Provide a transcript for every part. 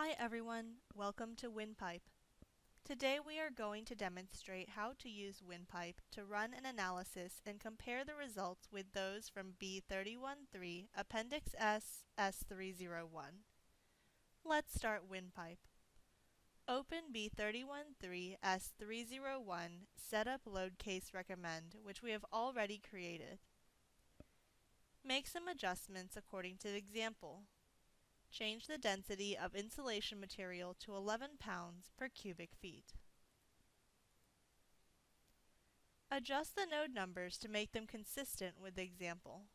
Hi everyone, welcome to WinPIPE. Today we are going to demonstrate how to use WinPIPE to run an analysis and compare the results with those from B31.3 Appendix S S301. Let's start WinPIPE. Open B31.3 S301 Setup Load Case Recommend, which we have already created. Make some adjustments according to the example. Change the density of insulation material to 11 pounds per cubic feet. Adjust the node numbers to make them consistent with the example.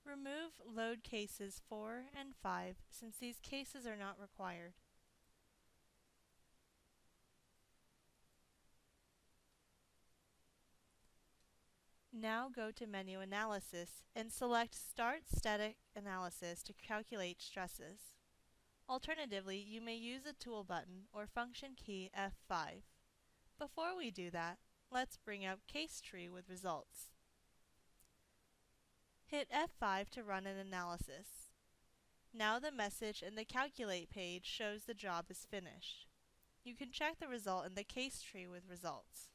Remove load cases 4 and 5 since these cases are not required. Now go to Menu Analysis and select Start Static Analysis to calculate stresses. Alternatively, you may use the Tool button or function key F5. Before we do that, let's bring up Case Tree with results. Hit F5 to run an analysis. Now the message in the Calculate page shows the job is finished. You can check the result in the case tree with results.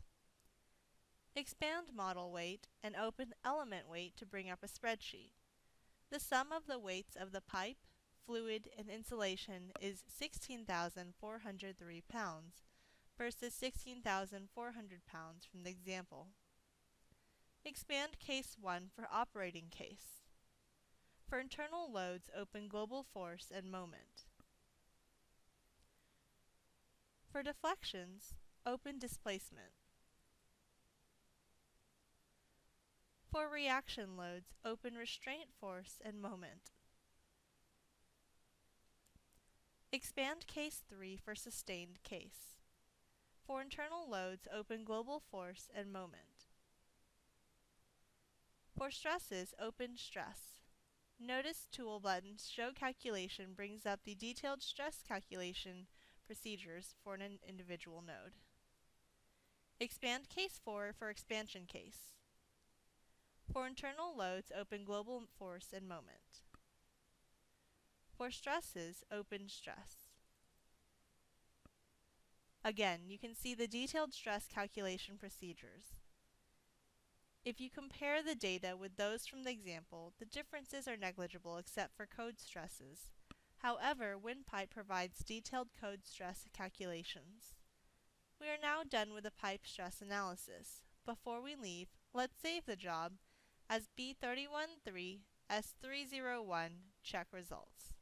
Expand Model Weight and open Element Weight to bring up a spreadsheet. The sum of the weights of the pipe, fluid, and insulation is 16,403 pounds versus 16,400 pounds from the example. Expand Case 1 for Operating Case. For internal loads, open Global Force and Moment. For deflections, open Displacement. For reaction loads, open Restraint Force and Moment. Expand Case 3 for Sustained Case. For internal loads, open Global Force and Moment. For stresses, open Stress. Notice Tool button Show Calculation brings up the detailed stress calculation procedures for an individual node. Expand Case 4 for Expansion Case. For internal loads, open Global Force and Moment. For stresses, open Stress. Again, you can see the detailed stress calculation procedures. If you compare the data with those from the example, the differences are negligible except for code stresses. However, WinPIPE provides detailed code stress calculations. We are now done with the pipe stress analysis. Before we leave, let's save the job as B31.3 S301 check results.